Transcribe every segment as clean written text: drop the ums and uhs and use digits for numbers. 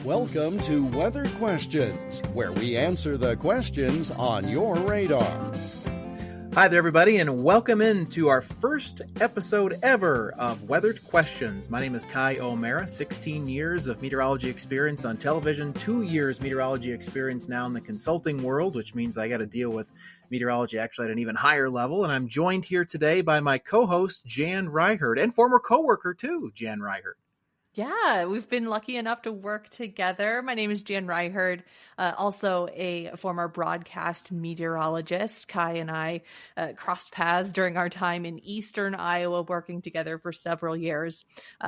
Welcome to Weathered Questions, where we answer the questions on your radar. Hi there, everybody, and welcome into our first episode ever of Weathered Questions. My name is Kai O'Mara, 16 years of meteorology experience on television, 2 years meteorology experience now in the consulting world, which means I got to deal with meteorology actually at an even higher level. And I'm joined here today by my co-host, Jan Reichert, and former co-worker too, Jan Reichert. Yeah, we've been lucky enough to work together. My name is Jan Reichert, also a former broadcast meteorologist. Kai and I crossed paths during our time in Eastern Iowa, working together for several years.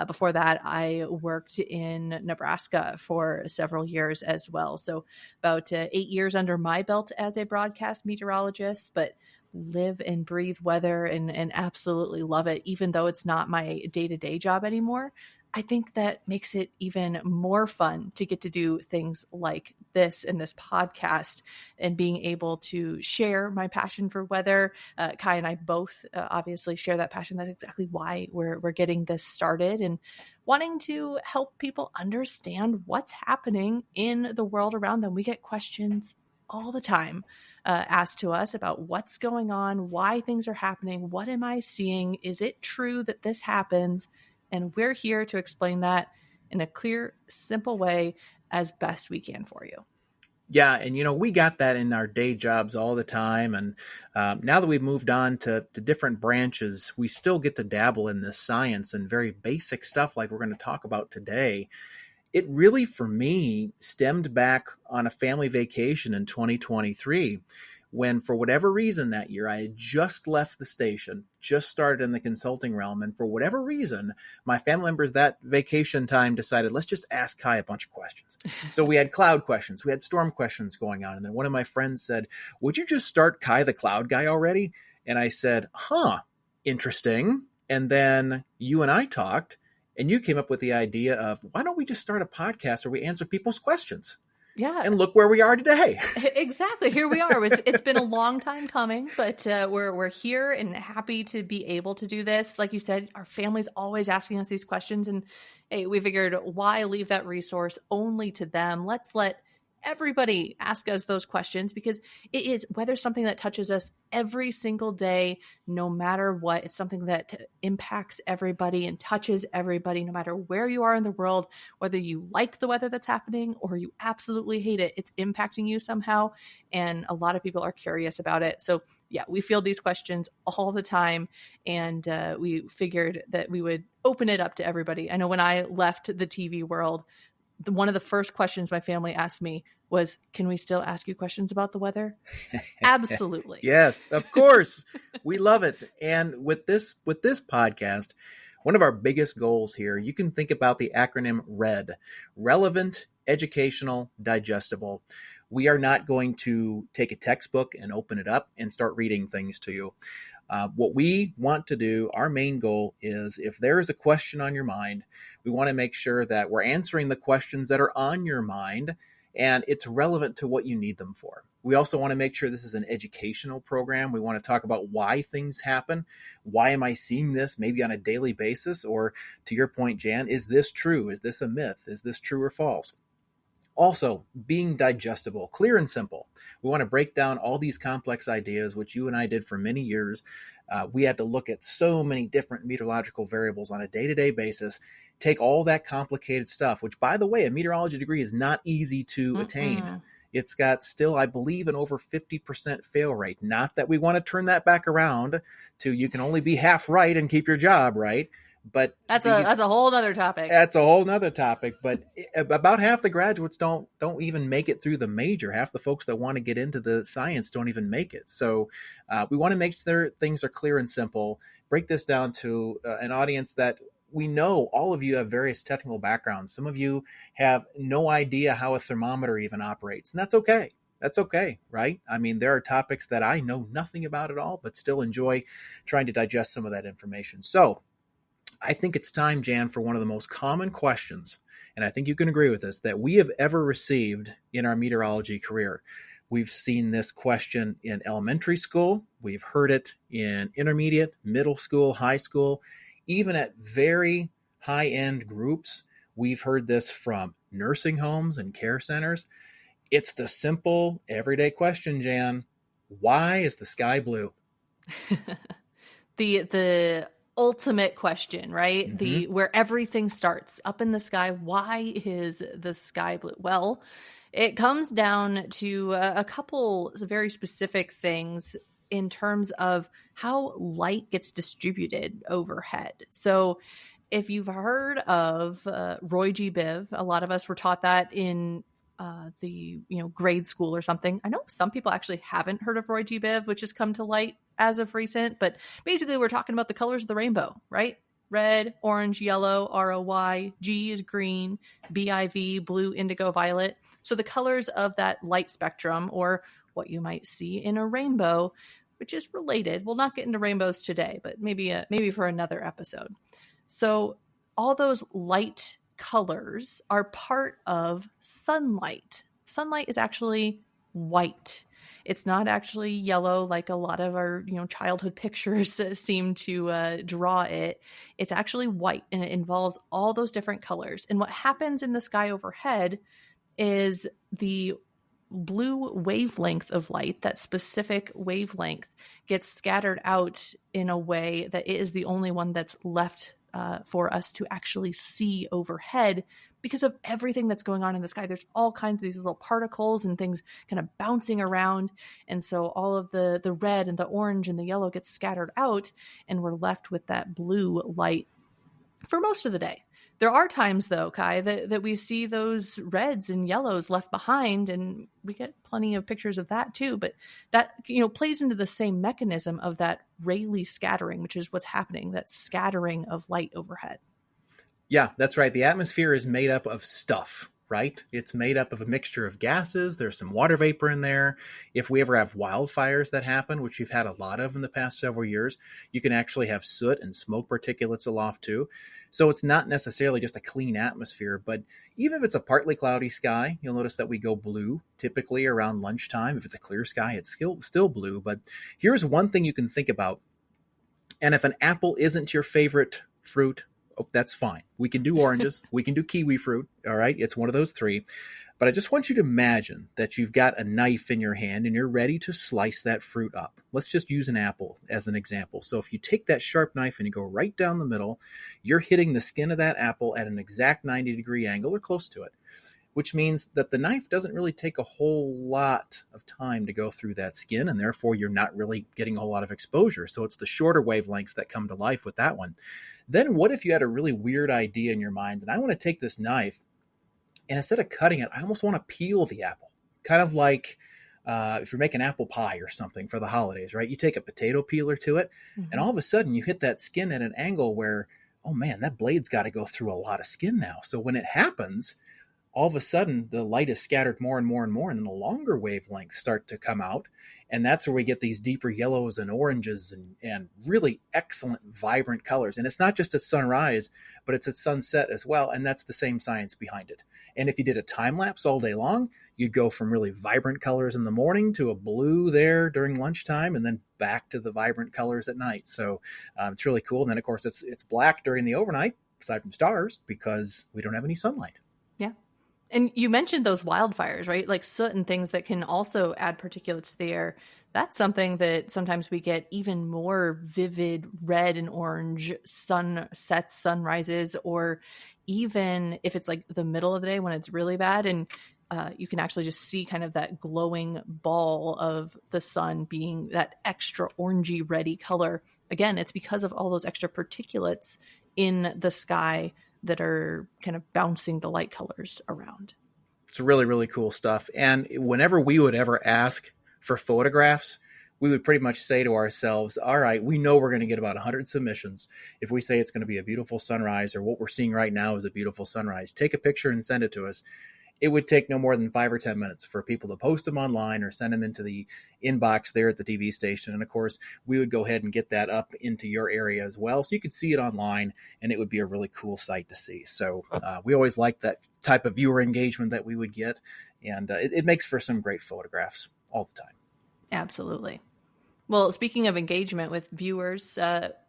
Before that, I worked in Nebraska for several years as well. So about 8 years under my belt as a broadcast meteorologist, but live and breathe weather and absolutely love it, even though it's not my day-to-day job anymore. I think that makes it even more fun to get to do things like this in this podcast and being able to share my passion for weather. Kai and I both obviously share that passion. That's exactly why we're getting this started and wanting to help people understand what's happening in the world around them. We get questions all the time asked to us about what's going on, why things are happening, what am I seeing? Is it true that this happens? And we're here to explain that in a clear, simple way as best we can for you. Yeah, and we got that in our day jobs all the time. And now that we've moved on to different branches, we still get to dabble in this science and very basic stuff like we're going to talk about today. It really, for me, stemmed back on a family vacation in 2023. When, for whatever reason that year, I had just left the station, just started in the consulting realm, and for whatever reason, my family members that vacation time decided, let's just ask Kai a bunch of questions. So we had cloud questions, we had storm questions going on, and then one of my friends said, would you just start Kai the cloud guy already? And I said, interesting. And then you and I talked, and you came up with the idea of, why don't we just start a podcast where we answer people's questions? Yeah. And look where we are today. Exactly. Here we are. It's been a long time coming, but we're here and happy to be able to do this. Like you said, our family's always asking us these questions. And hey, we figured, why leave that resource only to them? Let's let everybody ask us those questions, because it is weather something that touches us every single day, no matter what. It's something that impacts everybody and touches everybody, no matter where you are in the world, whether you like the weather that's happening or you absolutely hate it, it's impacting you somehow. And a lot of people are curious about it. So yeah, we field these questions all the time, and we figured that we would open it up to everybody. I know when I left the TV world, one of the first questions my family asked me was, can we still ask you questions about the weather? Absolutely. Yes, of course. We love it. And with this podcast, one of our biggest goals here, you can think about the acronym RED, relevant, educational, digestible. We are not going to take a textbook and open it up and start reading things to you. What we want to do, our main goal is, if there is a question on your mind, we want to make sure that we're answering the questions that are on your mind and it's relevant to what you need them for. We also want to make sure this is an educational program. We want to talk about why things happen. Why am I seeing this maybe on a daily basis? Or to your point, Jan, is this true? Is this a myth? Is this true or false? Also, being digestible, clear and simple. We want to break down all these complex ideas, which you and I did for many years. We had to look at so many different meteorological variables on a day-to-day basis, take all that complicated stuff, which, by the way, a meteorology degree is not easy to attain. It's got still, I believe, an over 50% fail rate. Not that we want to turn that back around to you can only be half right and keep your job right. But that's a whole nother topic. That's a whole nother topic. But about half the graduates don't even make it through the major. Half the folks that want to get into the science don't even make it. So we want to make sure things are clear and simple. Break this down to an audience that we know all of you have various technical backgrounds. Some of you have no idea how a thermometer even operates, and that's okay. That's okay, right? I mean, there are topics that I know nothing about at all, but still enjoy trying to digest some of that information. So I think it's time, Jan, for one of the most common questions, and I think you can agree with this, that we have ever received in our meteorology career. We've seen this question in elementary school. We've heard it in intermediate, middle school, high school, even at very high-end groups. We've heard this from nursing homes and care centers? It's the simple, everyday question, Jan. Why is the sky blue? The ultimate question, right? Mm-hmm. The where everything starts, up in the sky. Why is the sky blue? Well, it comes down to a couple very specific things in terms of how light gets distributed overhead. So if you've heard of Roy G. Biv, a lot of us were taught that in the grade school or something. I know some people actually haven't heard of Roy G. Biv, which has come to light as of recent, but basically we're talking about the colors of the rainbow, right? Red, orange, yellow, ROY, G is green, BIV, blue, indigo, violet. So the colors of that light spectrum, or what you might see in a rainbow, which is related. We'll not get into rainbows today, but maybe for another episode. So all those light colors are part of sunlight. Sunlight is actually white. It's not actually yellow like a lot of our childhood pictures seem to draw it. It's actually white, and it involves all those different colors. And what happens in the sky overhead is the blue wavelength of light, that specific wavelength, gets scattered out in a way that it is the only one that's left for us to actually see overhead because of everything that's going on in the sky. There's all kinds of these little particles and things kind of bouncing around. And so all of the red and the orange and the yellow gets scattered out, and we're left with that blue light for most of the day. There are times, though, Kai, that we see those reds and yellows left behind, and we get plenty of pictures of that too. But that plays into the same mechanism of that Rayleigh scattering, which is what's happening, that scattering of light overhead. Yeah, that's right. The atmosphere is made up of stuff, right? It's made up of a mixture of gases. There's some water vapor in there. If we ever have wildfires that happen, which we've had a lot of in the past several years, you can actually have soot and smoke particulates aloft too. So it's not necessarily just a clean atmosphere, but even if it's a partly cloudy sky, you'll notice that we go blue typically around lunchtime. If it's a clear sky, it's still blue. But here's one thing you can think about. And if an apple isn't your favorite fruit, that's fine. We can do oranges. We can do kiwi fruit. All right. It's one of those three. But I just want you to imagine that you've got a knife in your hand and you're ready to slice that fruit up. Let's just use an apple as an example. So if you take that sharp knife and you go right down the middle, you're hitting the skin of that apple at an exact 90-degree angle or close to it, which means that the knife doesn't really take a whole lot of time to go through that skin, and therefore you're not really getting a whole lot of exposure. So it's the shorter wavelengths that come to life with that one. Then what if you had a really weird idea in your mind, and I want to take this knife, and instead of cutting it, I almost want to peel the apple, kind of like if you're making apple pie or something for the holidays, right? You take a potato peeler to it, and all of a sudden you hit that skin at an angle where, oh man, that blade's got to go through a lot of skin now. So when it happens, all of a sudden the light is scattered more and more and more, and then the longer wavelengths start to come out. And that's where we get these deeper yellows and oranges and really excellent, vibrant colors. And it's not just at sunrise, but it's at sunset as well. And that's the same science behind it. And if you did a time lapse all day long, you'd go from really vibrant colors in the morning to a blue there during lunchtime, and then back to the vibrant colors at night. So it's really cool. And then, of course, it's black during the overnight, aside from stars, because we don't have any sunlight. Yeah. And you mentioned those wildfires, right? Like soot and things that can also add particulates to the air. That's something that sometimes we get even more vivid red and orange sunsets, sunrises, or even if it's like the middle of the day when it's really bad and you can actually just see kind of that glowing ball of the sun being that extra orangey reddy color. Again, it's because of all those extra particulates in the sky that are kind of bouncing the light colors around. It's really, really cool stuff. And whenever we would ever ask for photographs, we would pretty much say to ourselves, all right, we know we're going to get about 100 submissions. If we say it's going to be a beautiful sunrise, or what we're seeing right now is a beautiful sunrise, take a picture and send it to us. It would take no more than 5 or 10 minutes for people to post them online or send them into the inbox there at the TV station. And of course, we would go ahead and get that up into your area as well. So you could see it online, and it would be a really cool sight to see. So we always liked that type of viewer engagement that we would get. And it makes for some great photographs all the time. Absolutely. Well, speaking of engagement with viewers,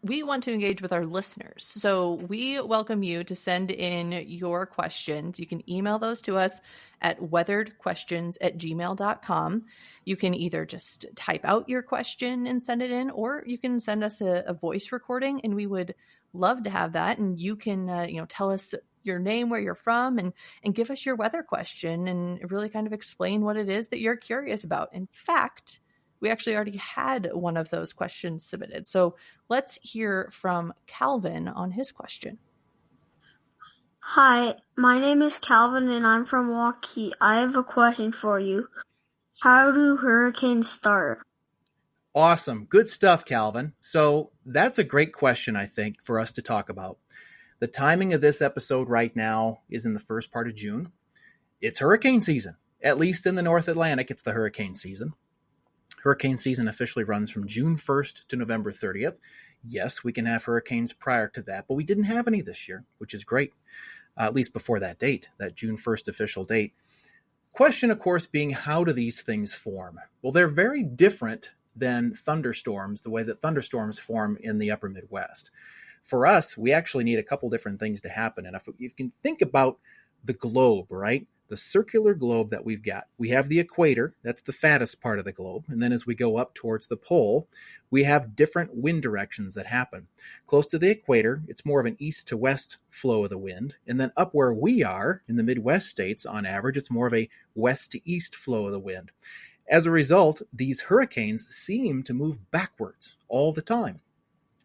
we want to engage with our listeners. So we welcome you to send in your questions. You can email those to us at weatheredquestions@gmail.com. You can either just type out your question and send it in, or you can send us a voice recording, and we would love to have that. And you can, tell us your name, where you're from, and give us your weather question and really kind of explain what it is that you're curious about. In fact, we actually already had one of those questions submitted. So let's hear from Calvin on his question. Hi, my name is Calvin and I'm from Waukee. I have a question for you. How do hurricanes start? Awesome. Good stuff, Calvin. So that's a great question, I think, for us to talk about. The timing of this episode right now is in the first part of June. It's hurricane season. At least in the North Atlantic, it's the hurricane season. Hurricane season officially runs from June 1st to November 30th. Yes, we can have hurricanes prior to that, but we didn't have any this year, which is great, at least before that date, that June 1st official date. Question, of course, being how do these things form? Well, they're very different than thunderstorms, the way that thunderstorms form in the upper Midwest. For us, we actually need a couple different things to happen. And if you can think about the globe, right? The circular globe that we've got. We have the equator, that's the fattest part of the globe. And then as we go up towards the pole, we have different wind directions that happen. Close to the equator, it's more of an east to west flow of the wind. And then up where we are in the Midwest states, on average, it's more of a west to east flow of the wind. As a result, these hurricanes seem to move backwards all the time.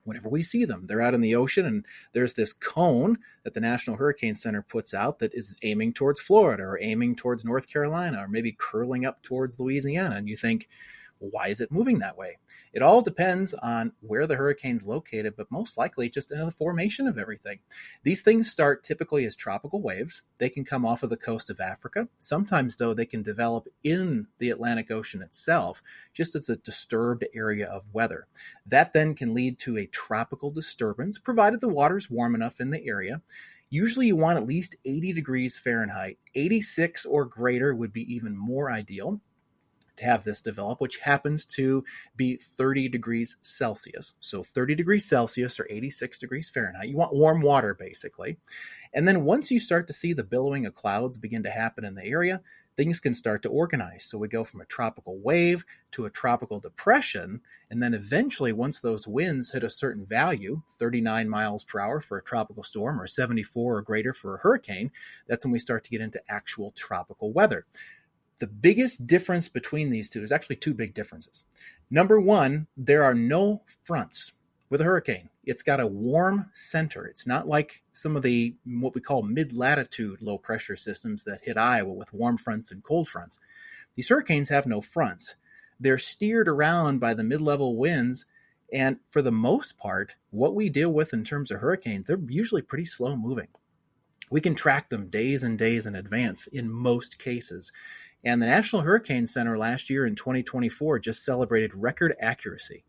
Whenever we see them, they're out in the ocean, and there's this cone that the National Hurricane Center puts out that is aiming towards Florida or aiming towards North Carolina or maybe curling up towards Louisiana. And you think, well, why is it moving that way? It all depends on where the hurricane's located, but most likely just in the formation of everything. These things start typically as tropical waves. They can come off of the coast of Africa. Sometimes, though, they can develop in the Atlantic Ocean itself, just as a disturbed area of weather. That then can lead to a tropical disturbance, provided the water's warm enough in the area. Usually you want at least 80 degrees Fahrenheit. 86 or greater would be even more ideal to have this develop, which happens to be 30 degrees Celsius. So 30 degrees Celsius or 86 degrees Fahrenheit. You want warm water, basically. And then once you start to see the billowing of clouds begin to happen in the area, things can start to organize. So we go from a tropical wave to a tropical depression. And then eventually, once those winds hit a certain value, 39 miles per hour for a tropical storm or 74 or greater for a hurricane, that's when we start to get into actual tropical weather. The biggest difference between these two is actually two big differences. Number one, there are no fronts with a hurricane. It's got a warm center. It's not like some of the what we call mid-latitude low pressure systems that hit Iowa with warm fronts and cold fronts. These hurricanes have no fronts. They're steered around by the mid-level winds, and for the most part, what we deal with in terms of hurricanes, they're usually pretty slow moving. We can track them days and days in advance in most cases. And the National Hurricane Center last year in 2024 just celebrated record accuracy,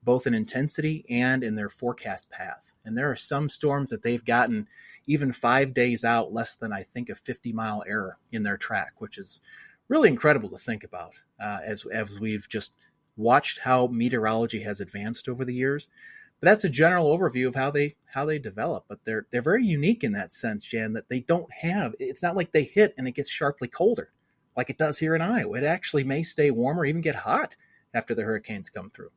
both in intensity and in their forecast path. And there are some storms that they've gotten even 5 days out, less than, I think, a 50-mile error in their track, which is really incredible to think about as we've just watched how meteorology has advanced over the years. But that's a general overview of how they develop. But they're very unique in that sense, Jan, that they don't have, it's not like they hit and it gets sharply colder like it does here in Iowa. It actually may stay warm or even get hot after the hurricanes come through.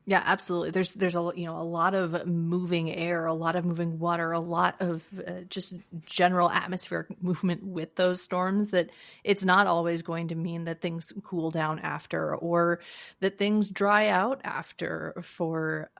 Yeah, absolutely. There's a lot of moving air, a lot of moving water, a lot of just general atmospheric movement with those storms, that it's not always going to mean that things cool down after or that things dry out after for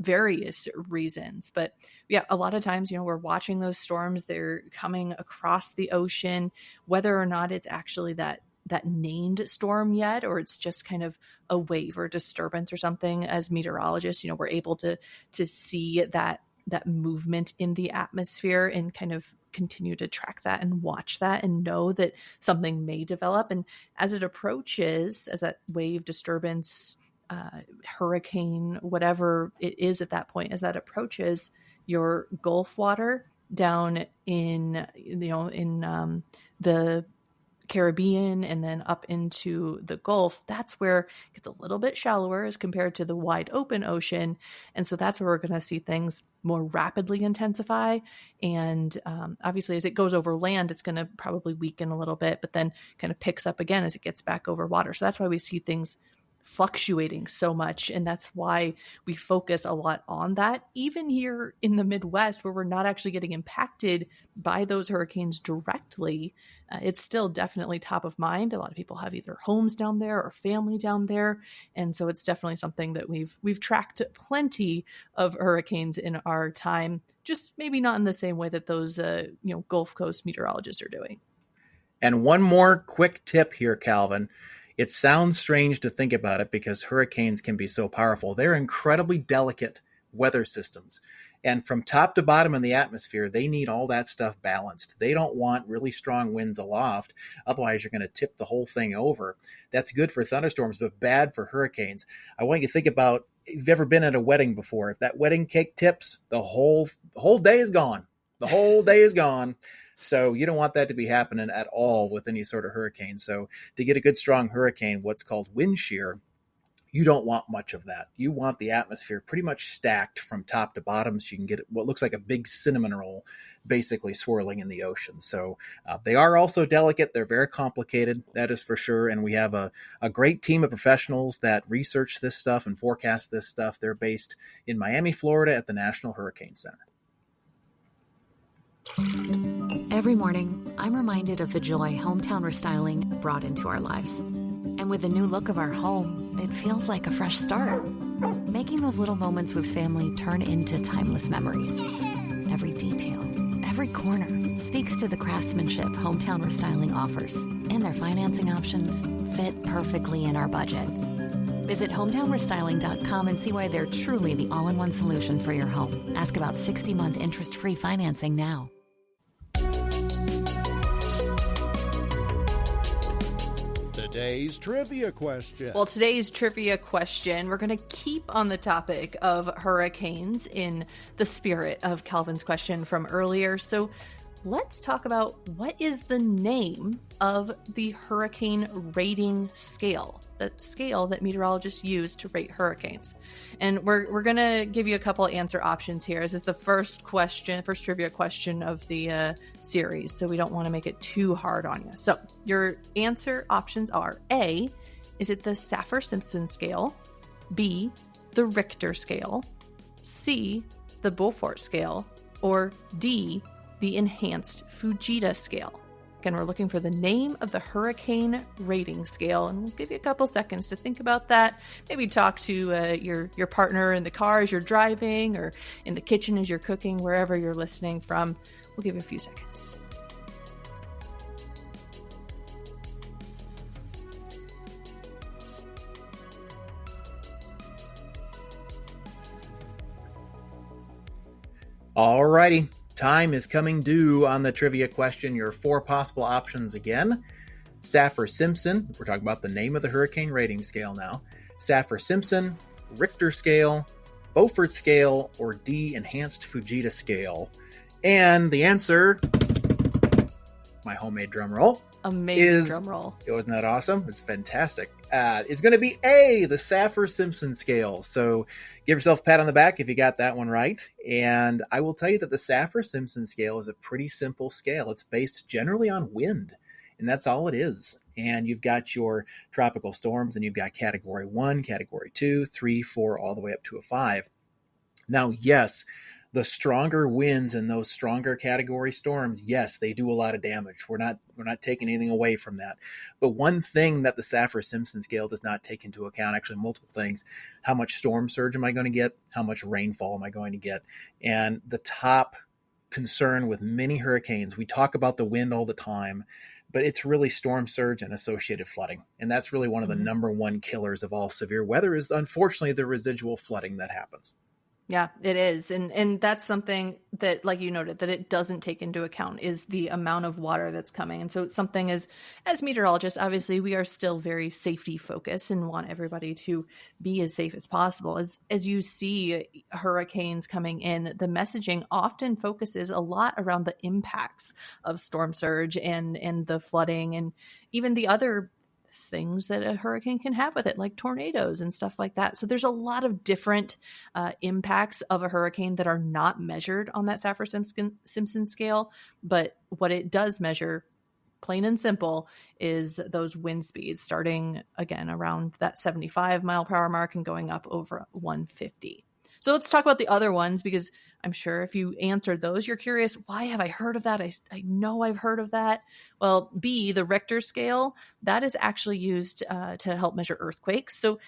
various reasons. But yeah, a lot of times, we're watching those storms, they're coming across the ocean, whether or not it's actually that named storm yet, or it's just kind of a wave or disturbance or something. As meteorologists, we're able to see that movement in the atmosphere and kind of continue to track that and watch that and know that something may develop. And as it approaches, as that wave, disturbance, hurricane, whatever it is at that point, as that approaches your Gulf water down in the Caribbean and then up into the Gulf, that's where it gets a little bit shallower as compared to the wide open ocean. And so that's where we're going to see things more rapidly intensify. And obviously, as it goes over land, it's going to probably weaken a little bit, but then kind of picks up again as it gets back over water. So that's why we see things fluctuating so much. And that's why we focus a lot on that. Even here in the Midwest, where we're not actually getting impacted by those hurricanes directly, it's still definitely top of mind. A lot of people have either homes down there or family down there. And so it's definitely something that we've tracked plenty of hurricanes in our time, just maybe not in the same way that those Gulf Coast meteorologists are doing. And one more quick tip here, Calvin. It sounds strange to think about it because hurricanes can be so powerful. They're incredibly delicate weather systems. And from top to bottom in the atmosphere, they need all that stuff balanced. They don't want really strong winds aloft. Otherwise, you're going to tip the whole thing over. That's good for thunderstorms, but bad for hurricanes. I want you to think about, if you've ever been at a wedding before, if that wedding cake tips, the whole day is gone. The whole day is gone. So you don't want that to be happening at all with any sort of hurricane. So to get a good strong hurricane, what's called wind shear, you don't want much of that. You want the atmosphere pretty much stacked from top to bottom so you can get what looks like a big cinnamon roll basically swirling in the ocean. So they are also delicate. They're very complicated, that is for sure. And we have a great team of professionals that research this stuff and forecast this stuff. They're based in Miami, Florida at the National Hurricane Center. Every morning, I'm reminded of the joy hometown restyling brought into our lives. And with the new look of our home, it feels like a fresh start. Making those little moments with family turn into timeless memories. Every detail, every corner speaks to the craftsmanship hometown restyling offers. And their financing options fit perfectly in our budget. Visit hometownrestyling.com and see why they're truly the all-in-one solution for your home. Ask about 60-month interest-free financing now. Today's trivia question. Well, today's trivia question, we're going to keep on the topic of hurricanes in the spirit of Calvin's question from earlier. So let's talk about what is the name of the hurricane rating scale, the scale that meteorologists use to rate hurricanes. And we're going to give you a couple answer options here. This is the first trivia question of the series, so we don't want to make it too hard on you. So your answer options are A, is it the Saffir-Simpson scale? B, the Richter scale? C, the Beaufort scale? Or D, the enhanced Fujita scale? Again, we're looking for the name of the hurricane rating scale, and we'll give you a couple seconds to think about that. Maybe talk to your partner in the car as you're driving, or in the kitchen as you're cooking, wherever you're listening from. We'll give you a few seconds. All righty. Time is coming due on the trivia question. Your four possible options again. Saffir-Simpson. We're talking about the name of the hurricane rating scale now. Saffir-Simpson, Richter scale, Beaufort scale, or D, enhanced Fujita scale. And the answer, my homemade drum roll. Amazing drum roll. Wasn't that awesome? It's fantastic. It's going to be A, the Saffir-Simpson scale. So give yourself a pat on the back if you got that one right. And I will tell you that the Saffir-Simpson scale is a pretty simple scale. It's based generally on wind, and that's all it is. And you've got your tropical storms, and you've got category 1, category 2, 3, 4, all the way up to a 5. Now, yes, the stronger winds and those stronger category storms, yes, they do a lot of damage. We're not taking anything away from that. But one thing that the Saffir-Simpson scale does not take into account, actually multiple things, how much storm surge am I going to get? How much rainfall am I going to get? And the top concern with many hurricanes, we talk about the wind all the time, but it's really storm surge and associated flooding. And that's really one of the number one killers of all severe weather is, unfortunately, the residual flooding that happens. Yeah, it is. And that's something that, like you noted, that it doesn't take into account is the amount of water that's coming. And so it's something as meteorologists, obviously we are still very safety focused and want everybody to be as safe as possible. As you see hurricanes coming in, the messaging often focuses a lot around the impacts of storm surge and the flooding and even the other things that a hurricane can have with it, like tornadoes and stuff like that. So there's a lot of different impacts of a hurricane that are not measured on that Saffir-Simpson scale. But what it does measure, plain and simple, is those wind speeds starting again around that 75 mile per hour mark and going up over 150. So let's talk about the other ones, because I'm sure if you answered those, you're curious, why have I heard of that? I know I've heard of that. Well, B, the Richter scale, that is actually used to help measure earthquakes. So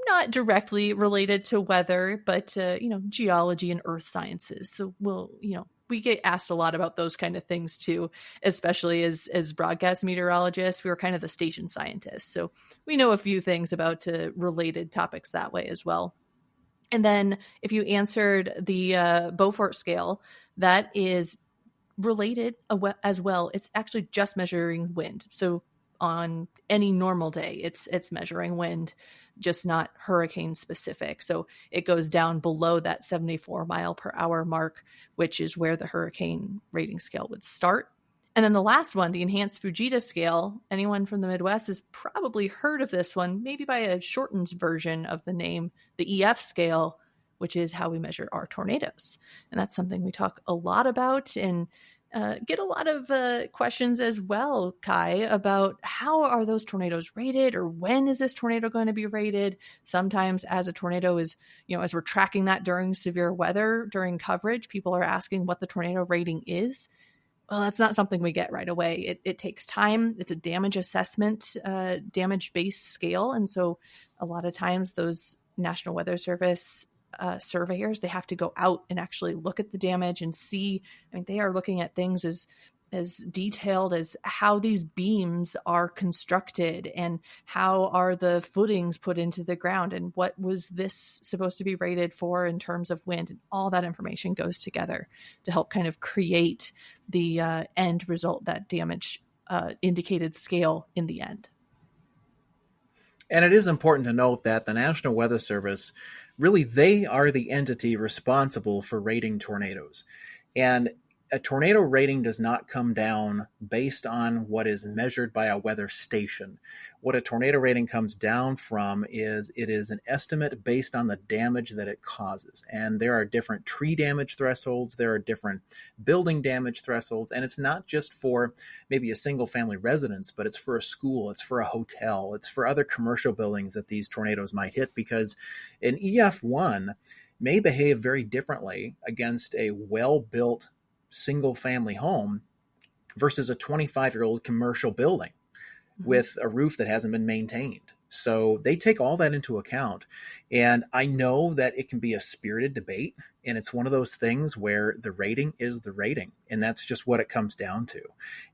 not directly related to weather, but, geology and earth sciences. So we get asked a lot about those kind of things too, especially as broadcast meteorologists. We were kind of the station scientists. So we know a few things about related topics that way as well. And then if you answered the Beaufort scale, that is related as well. It's actually just measuring wind. So on any normal day, it's measuring wind, just not hurricane specific. So it goes down below that 74 mile per hour mark, which is where the hurricane rating scale would start. And then the last one, the enhanced Fujita scale, anyone from the Midwest has probably heard of this one, maybe by a shortened version of the name, the EF scale, which is how we measure our tornadoes. And that's something we talk a lot about and get a lot of questions as well, Kai, about how are those tornadoes rated, or when is this tornado going to be rated? Sometimes as a tornado is, as we're tracking that during severe weather, during coverage, people are asking what the tornado rating is. Well, that's not something we get right away. It takes time. It's a damage assessment, damage-based scale. And so a lot of times those National Weather Service surveyors, they have to go out and actually look at the damage and see. I mean, they are looking at things as detailed as how these beams are constructed and how are the footings put into the ground and what was this supposed to be rated for in terms of wind. And all that information goes together to help kind of create the end result, that damage indicated scale in the end. And it is important to note that the National Weather Service, really, they are the entity responsible for rating tornadoes. And a tornado rating does not come down based on what is measured by a weather station. What a tornado rating comes down from is it is an estimate based on the damage that it causes. And there are different tree damage thresholds, there are different building damage thresholds, and it's not just for maybe a single family residence, but it's for a school, it's for a hotel, it's for other commercial buildings that these tornadoes might hit, because an EF1 may behave very differently against a well-built single family home versus a 25-year-old commercial building with a roof that hasn't been maintained. So they take all that into account. And I know that it can be a spirited debate, and it's one of those things where the rating is the rating, and that's just what it comes down to.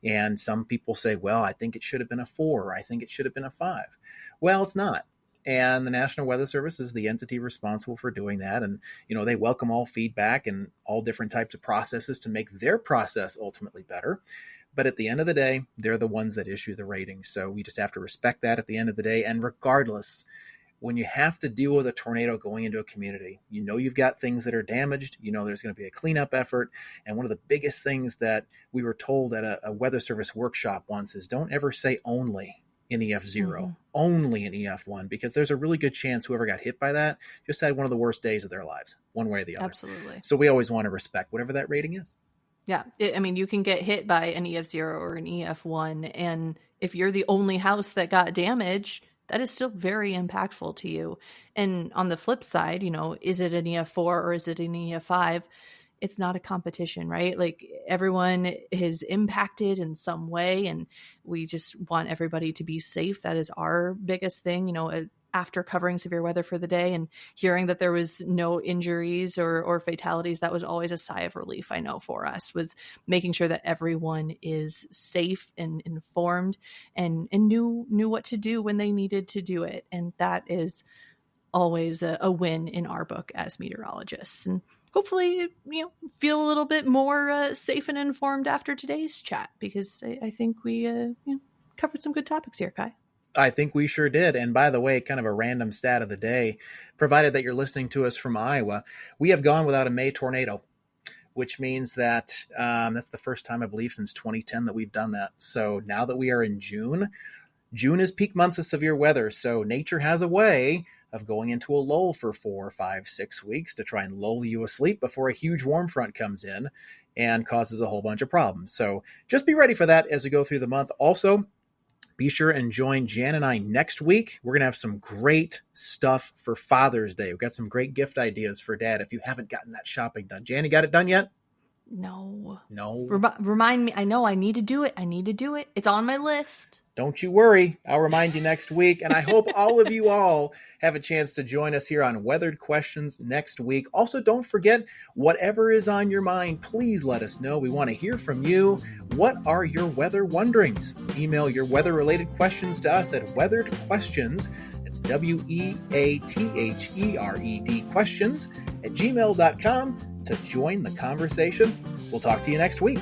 And some people say, well, I think it should have been a 4, or I think it should have been a 5. Well, it's not. And the National Weather Service is the entity responsible for doing that. And, they welcome all feedback and all different types of processes to make their process ultimately better. But at the end of the day, they're the ones that issue the ratings. So we just have to respect that at the end of the day. And regardless, when you have to deal with a tornado going into a community, you've got things that are damaged, there's going to be a cleanup effort. And one of the biggest things that we were told at a Weather Service workshop once is don't ever say only in EF0, only in EF1, because there's a really good chance whoever got hit by that just had one of the worst days of their lives, one way or the other. Absolutely. So we always want to respect whatever that rating is. Yeah. You can get hit by an EF0 or an EF1. And if you're the only house that got damaged, that is still very impactful to you. And on the flip side, is it an EF4 or is it an EF5? It's not a competition, right? Like everyone is impacted in some way, and we just want everybody to be safe. That is our biggest thing, after covering severe weather for the day and hearing that there was no injuries or fatalities. That was always a sigh of relief, I know, for us, was making sure that everyone is safe and informed and knew what to do when they needed to do it. And that is always a win in our book as meteorologists. And hopefully, feel a little bit more safe and informed after today's chat, because I think we covered some good topics here, Kai. I think we sure did. And by the way, kind of a random stat of the day, provided that you're listening to us from Iowa, we have gone without a May tornado, which means that that's the first time, I believe, since 2010 that we've done that. So now that we are in June is peak months of severe weather. So nature has a way of going into a lull for 4, 5, 6 weeks to try and lull you asleep before a huge warm front comes in and causes a whole bunch of problems. So just be ready for that as we go through the month. Also, be sure and join Jan and I next week. We're going to have some great stuff for Father's Day. We've got some great gift ideas for Dad if you haven't gotten that shopping done. Jan, you got it done yet? No. Remind me. I know I need to do it. It's on my list. Don't you worry. I'll remind you next week. And I hope all of you all have a chance to join us here on Weathered Questions next week. Also, don't forget, whatever is on your mind, please let us know. We want to hear from you. What are your weather wonderings? Email your weather-related questions to us at weatheredquestions. It's WEATHERED questions @gmail.com to join the conversation. We'll talk to you next week.